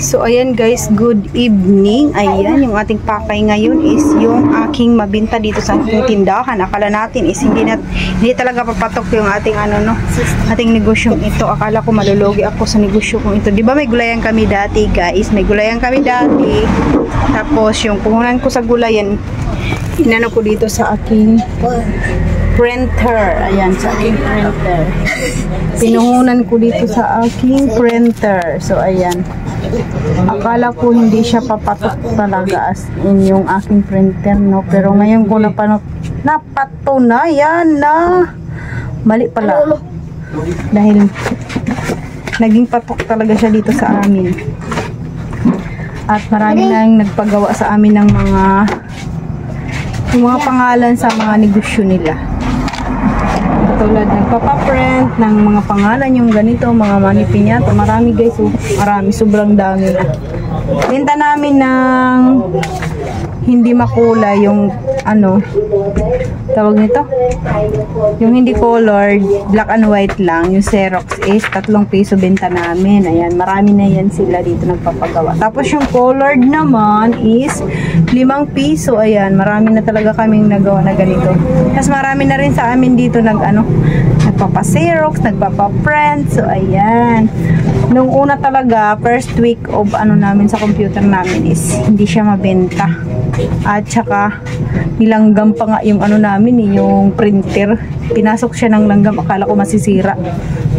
So, ayan guys, good evening. Ayan, yung ating pakay ngayon is yung aking mabinta dito sa ating tindahan. Akala natin is hindi talaga papatok yung ating ating negosyong ito. Akala ko malulugi ako sa negosyo kong ito. Di ba may gulayan kami dati guys? May gulayan kami dati. Tapos yung puhunan ko sa gulayan, inano ko dito sa aking printer. Ayan, sa aking printer. Pinuhunan ko dito sa aking printer. So, ayan. Akala ko hindi siya papatok talaga as in yung aking printer, no? Pero ngayon ko napatunayan na mali pala. Dahil naging patok talaga siya dito sa amin. At marami nang nagpagawa sa amin ng mga pangalan sa mga negosyo nila. Katulad nagpapaprint ng mga pangalan yung ganito, mga money pinyato. Marami guys, marami, sobrang dami. Benta namin ng hindi makulay yung tawag nito, yung hindi colored, black and white lang, yung Xerox is 3 piso benta namin. Ayan, marami na yan sila dito nagpapagawa. Tapos yung colored naman is 5 piso. Ayan, marami na talaga kaming nagawa na ganito. Tapos marami na rin sa amin dito nagpapa-Xerox, nagpapa-print. So ayan, nung una talaga first week of namin sa computer namin is hindi siya mabenta. At saka nilanggam pa nga yung namin, yung printer. Pinasok siya ng langgam, akala ko masisira.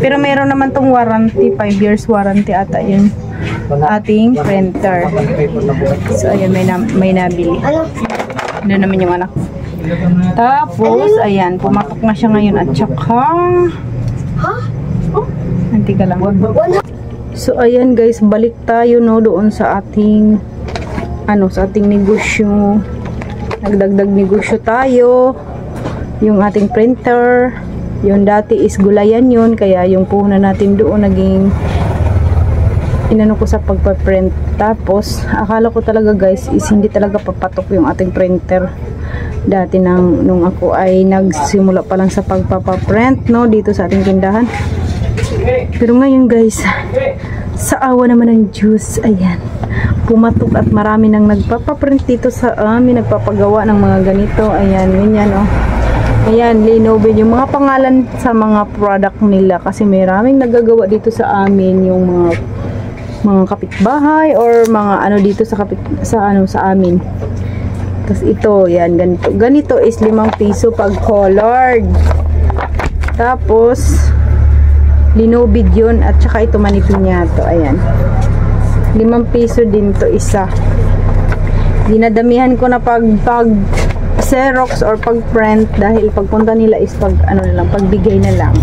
Pero meron naman tong warranty, 5 years warranty ata yun ating printer. So ayan, may nabili. Ano naman yung anak. Tapos ayan, pumatok na siya ngayon. At saka antika lang. So ayan guys, balik tayo doon sa ating sa ating negosyo. Nagdagdag negosyo tayo. Yung ating printer, yung dati is gulayan yun, kaya yung puhunan natin doon naging inano ko sa pagpa-print. Tapos akala ko talaga guys is hindi talaga papatok yung ating printer dati nung ako ay nagsimula pa lang sa pagpapa-print dito sa ating tindahan. Pero ngayon guys, sa awa naman ng Diyos, ayan, pumatok at marami nang nagpapaprint dito sa amin, nagpapagawa ng mga ganito. Ayan, ganyan Ayan, Lenovo yung mga pangalan sa mga product nila kasi may maraming nagagawa dito sa amin, yung mga kapitbahay or mga dito sa amin. Tapos ito, yan, ganito is 5 piso pag colored. Tapos Lenovo yun, at saka ito manipinyato. Ayan, 5 piso din to isa. Dinadamihan ko na pag Xerox or pag print dahil pagpunta nila is pagbigay na lang.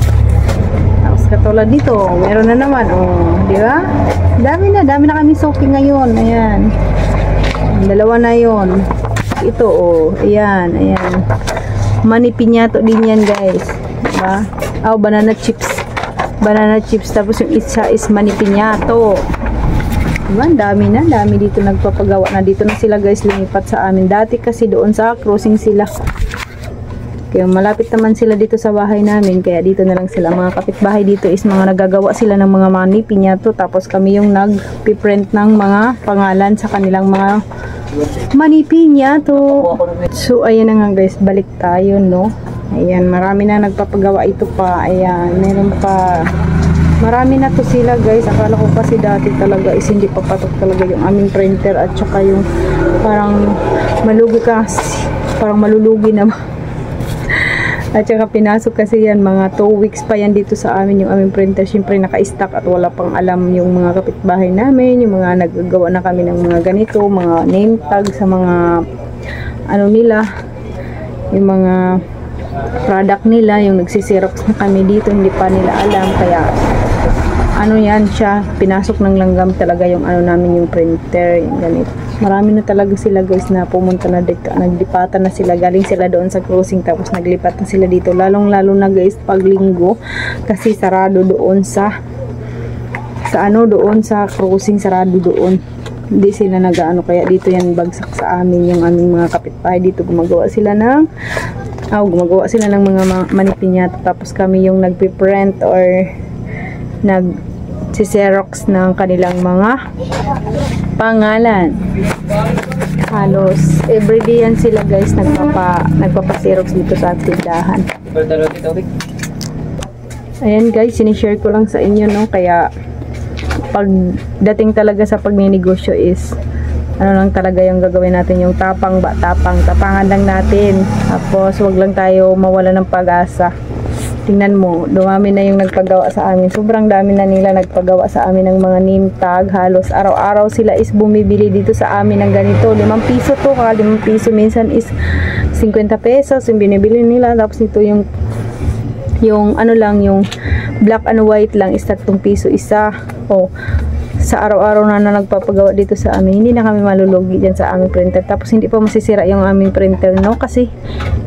Tapos katulad dito, meron na naman, di ba? Dami na kami soaking ngayon. Ayan, 2 na yon. Ito ayan, manipinyato din yan guys, diba? Banana chips. Tapos yung isa is manipinyato. Diba? Dami dito nagpapagawa na. Dito na sila guys lumipat sa amin. Dati kasi doon sa crossing sila. Kaya malapit naman sila dito sa bahay namin. Kaya dito na lang sila. Mga kapitbahay dito is mga nagagawa sila ng mga manipinyato. Tapos kami yung nag-print ng mga pangalan sa kanilang mga manipinyato. So ayan na nga guys, balik tayo Ayan, marami na nagpapagawa ito pa. Ayan, meron pa. Marami na to sila guys. Akala ko kasi dati talaga is hindi papatok talaga yung aming printer. At saka yung parang malulugi na. At saka pinasok kasi yan, mga 2 weeks pa yan dito sa amin yung aming printer. Siyempre naka-stock at wala pang alam yung mga kapitbahay namin. Yung mga naggagawa na kami ng mga ganito, mga name tag sa mga nila, yung mga product nila, yung nagsisirox na kami dito, hindi pa nila alam. Kaya yan siya, pinasok ng langgam talaga yung namin, yung printer, yung ganito. Marami na talaga sila guys na pumunta na dito, naglipatan na sila, galing sila doon sa crossing tapos naglipat na sila dito, lalong lalo na guys pag linggo kasi sarado doon sa doon sa crossing, sarado doon, hindi sila kaya dito yan bagsak sa amin yung aming mga kapitbahay dito. Gumagawa sila ng mga manipinyato, tapos kami yung nagpiprint or si Xerox ng kanilang mga pangalan. Halos everyday yan sila guys nagpapa-Xerox dito sa tindahan. Ayan guys, sinishare ko lang sa inyo, no, kaya pagdating talaga sa pagninegosyo is ano lang talaga yung gagawin natin, yung tapangan lang natin, tapos wag lang tayo mawala ng pag-asa. Tingnan mo, dumami na yung nagpagawa sa amin, sobrang dami na nila nagpagawa sa amin ng mga name tag. Halos araw-araw sila is bumibili dito sa amin ng ganito, 5 piso to, 5 piso, minsan is 50 pesos yung binibili nila. Tapos ito yung ano lang, yung black and white lang is 3 piso isa. Sa araw-araw na nagpapagawa dito sa amin, hindi na kami malulugi dyan sa aming printer. Tapos hindi pa masisira yung aming printer, no, kasi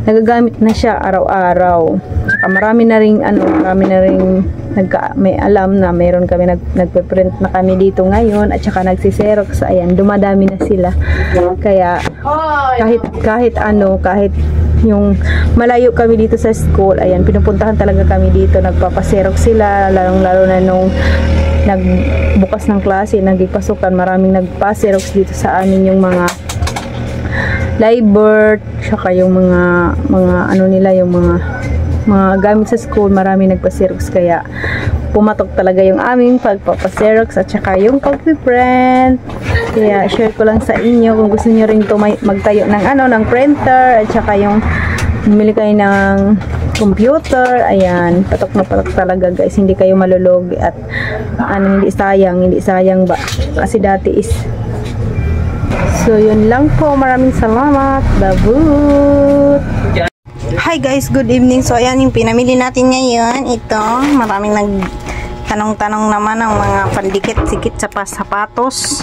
nagagamit na siya araw-araw. Saka marami na ring may alam na meron kami nagpe-print na kami dito ngayon, at saka nagsi-Xerox. Ayan, dumadami na sila. Kaya kahit yung malayo kami dito sa school, ayan, pinupuntahan talaga kami dito, nagpapa-Xerox sila, lalong-lalo na nung nagbukas ng klase, nagipasukan, maraming nagpa-Xerox dito sa amin, yung mga library, saka yung mga ano nila, yung mga gamit sa school, maraming nagpa-Xerox. Kaya pumatok talaga yung aming pagpapa-Xerox at saka yung pag-print. Kaya share ko lang sa inyo, kung gusto niyo rin magtayo ng printer, at saka yung bumili kayo ng computer, ayan, patok na patok talaga guys, hindi kayo malulugi, at hindi sayang ba, kasi dati is. So yun lang po, maraming salamat, babut. Hi guys, good evening. So ayan yung pinamili natin ngayon, ito, maraming nagtanong-tanong naman ng mga pandikit-sikit sa sapatos.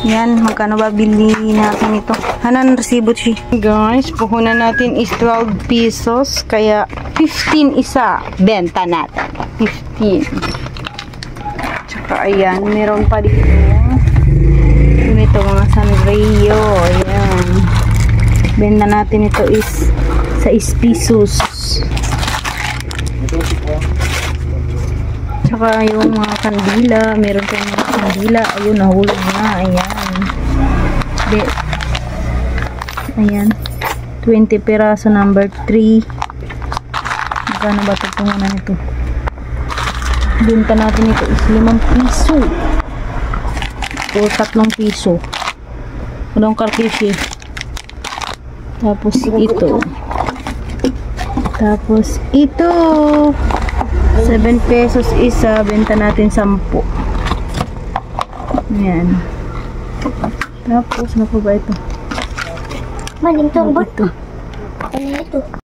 Yan, magkano ba bili natin ito? Hanan resibo siya. Guys, puhunan natin is 12 pesos. Kaya 15 isa. Benta natin. 15. Tsaka ayan, meron pa dito. Ito mga Sanrio. Ayan. Benta natin ito is 6 pesos. Tsaka yung mga kandila, meron tayong mga kandila, ayun, nahulog na, ayan. Ayan, 20 peraso, number 3. Magkano ba ito tungunan ito? Binta natin ito is 5 piso o 3 piso. Anong karkishi? Tapos ito 7 pesos isa, benta natin 10. Ayan. Tapos, ano po ba ito? Maling tumbot. Ito. Ano ito?